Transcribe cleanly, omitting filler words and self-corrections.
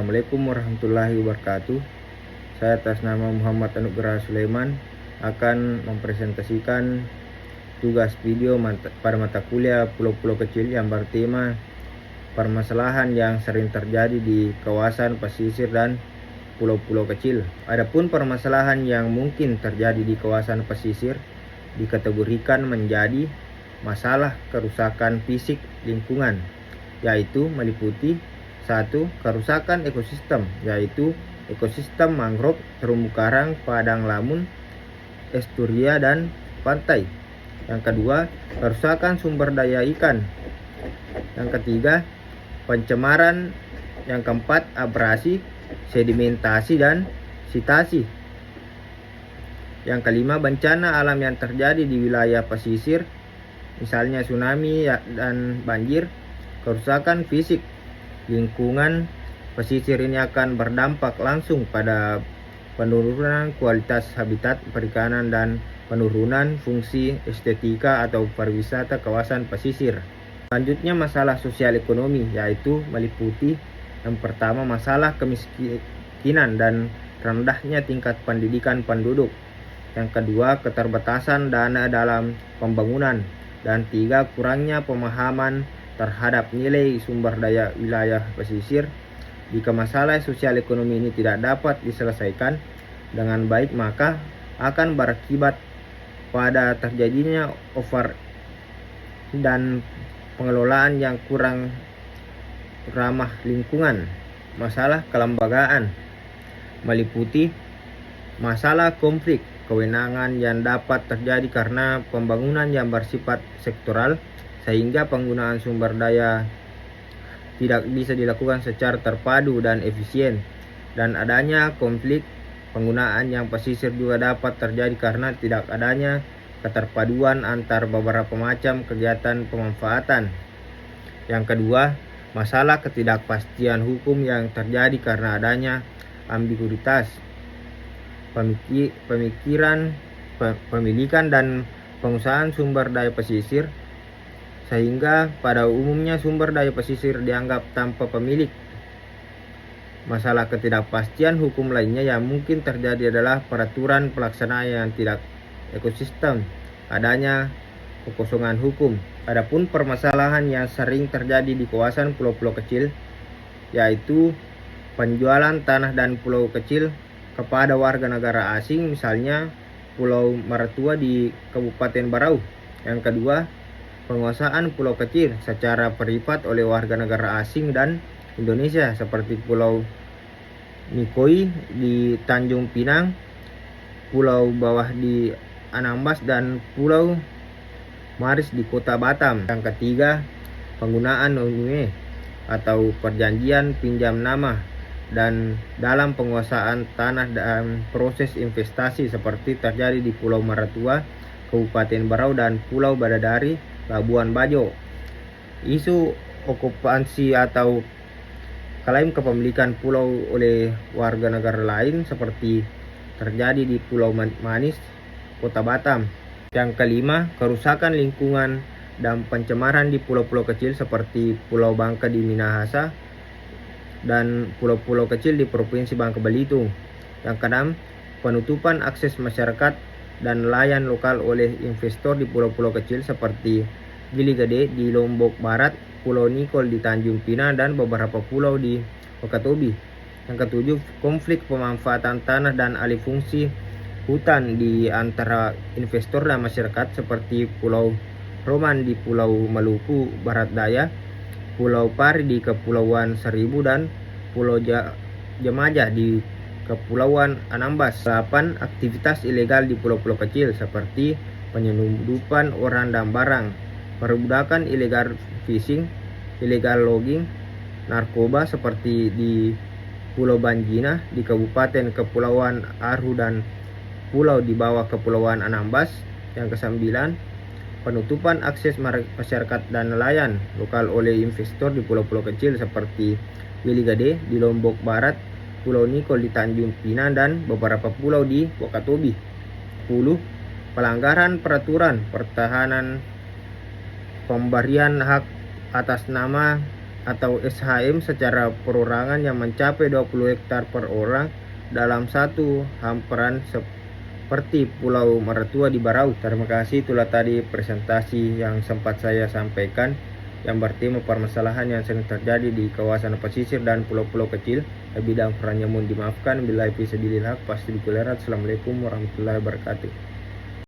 Assalamualaikum warahmatullahi wabarakatuh. Saya atas nama Muhammad Anugrah Sulaiman akan mempresentasikan tugas video pada mata kuliah pulau-pulau kecil yang bertema permasalahan yang sering terjadi di kawasan pesisir dan pulau-pulau kecil. Adapun permasalahan yang mungkin terjadi di kawasan pesisir dikategorikan menjadi masalah kerusakan fisik lingkungan, yaitu meliputi 1. Kerusakan ekosistem, yaitu ekosistem mangrove, terumbu karang, padang lamun, estuaria, dan pantai. Yang kedua, kerusakan sumber daya ikan. Yang ketiga, pencemaran. Yang keempat, abrasi, sedimentasi, dan sitasi. Yang kelima, bencana alam yang terjadi di wilayah pesisir, misalnya tsunami dan banjir. Kerusakan fisik lingkungan pesisir ini akan berdampak langsung pada penurunan kualitas habitat perikanan dan penurunan fungsi estetika atau pariwisata kawasan pesisir. Selanjutnya, masalah sosial ekonomi, yaitu meliputi yang pertama, masalah kemiskinan dan rendahnya tingkat pendidikan penduduk. Yang kedua, keterbatasan dana dalam pembangunan. Dan 3, kurangnya pemahaman terhadap nilai sumber daya wilayah pesisir. Jika masalah sosial ekonomi ini tidak dapat diselesaikan dengan baik, maka akan berakibat pada terjadinya over dan pengelolaan yang kurang ramah lingkungan. Masalah kelembagaan meliputi masalah konflik kewenangan yang dapat terjadi karena pembangunan yang bersifat sektoral, sehingga penggunaan sumber daya tidak bisa dilakukan secara terpadu dan efisien. Dan adanya konflik penggunaan yang pesisir juga dapat terjadi karena tidak adanya keterpaduan antar beberapa macam kegiatan pemanfaatan. Yang kedua, masalah ketidakpastian hukum yang terjadi karena adanya ambiguitas pemilikan dan pengusahaan sumber daya pesisir, sehingga pada umumnya sumber daya pesisir dianggap tanpa pemilik. Masalah ketidakpastian hukum lainnya yang mungkin terjadi adalah peraturan pelaksanaan yang tidak ekosistem, adanya kekosongan hukum. Adapun permasalahan yang sering terjadi di kawasan pulau-pulau kecil, yaitu penjualan tanah dan pulau kecil kepada warga negara asing, misalnya Pulau Maratua di Kabupaten Berau. Yang kedua, penguasaan pulau kecil secara privat oleh warga negara asing dan Indonesia, seperti Pulau Nikoi di Tanjung Pinang, Pulau Bawah di Anambas, dan Pulau Maris di Kota Batam. Yang ketiga, penggunaan NUE atau perjanjian pinjam nama dan dalam penguasaan tanah dan proses investasi, seperti terjadi di Pulau Maratua, Kabupaten Berau, dan Pulau Badadari, Labuan Bajo. Isu okupansi atau klaim kepemilikan pulau oleh warga negara lain, seperti terjadi di Pulau Manis, Kota Batam. Yang kelima, kerusakan lingkungan dan pencemaran di pulau-pulau kecil seperti Pulau Bangka di Minahasa dan pulau-pulau kecil di Provinsi Bangka Belitung. Yang keenam, penutupan akses masyarakat dan nelayan lokal oleh investor di pulau-pulau kecil seperti Gili Gede di Lombok Barat, Pulau Nikol di Tanjung Pinang, dan beberapa pulau di Wakatobi. Yang ketujuh, konflik pemanfaatan tanah dan alih fungsi hutan di antara investor dan masyarakat seperti Pulau Roman di Pulau Maluku Barat Daya, Pulau Pari di Kepulauan Seribu, dan Pulau Jemaja di Kepulauan Anambas. 8. Aktivitas ilegal di pulau-pulau kecil seperti penyelundupan orang dan barang, perbudakan ilegal fishing, illegal logging, narkoba seperti di Pulau Banjina di Kabupaten Kepulauan Arhu dan pulau di bawah Kepulauan Anambas. Yang kesembilan, penutupan akses masyarakat dan nelayan lokal oleh investor di pulau-pulau kecil seperti Gili Gede di Lombok Barat, Pulau Nikol di Tanjung Pinang, dan beberapa pulau di Wakatobi. 10. Pelanggaran peraturan pertahanan pemberian hak atas nama atau SHM secara perorangan yang mencapai 20 hektar per orang dalam satu hamparan seperti Pulau Maratua di Barau. Terima kasih, itulah tadi presentasi yang sempat saya sampaikan yang bertema permasalahan yang sering terjadi di kawasan pesisir dan pulau-pulau kecil. Bidang perannya mohon dimaafkan. Bila bisa dilihat pasti dikulihat. Assalamualaikum warahmatullahi wabarakatuh.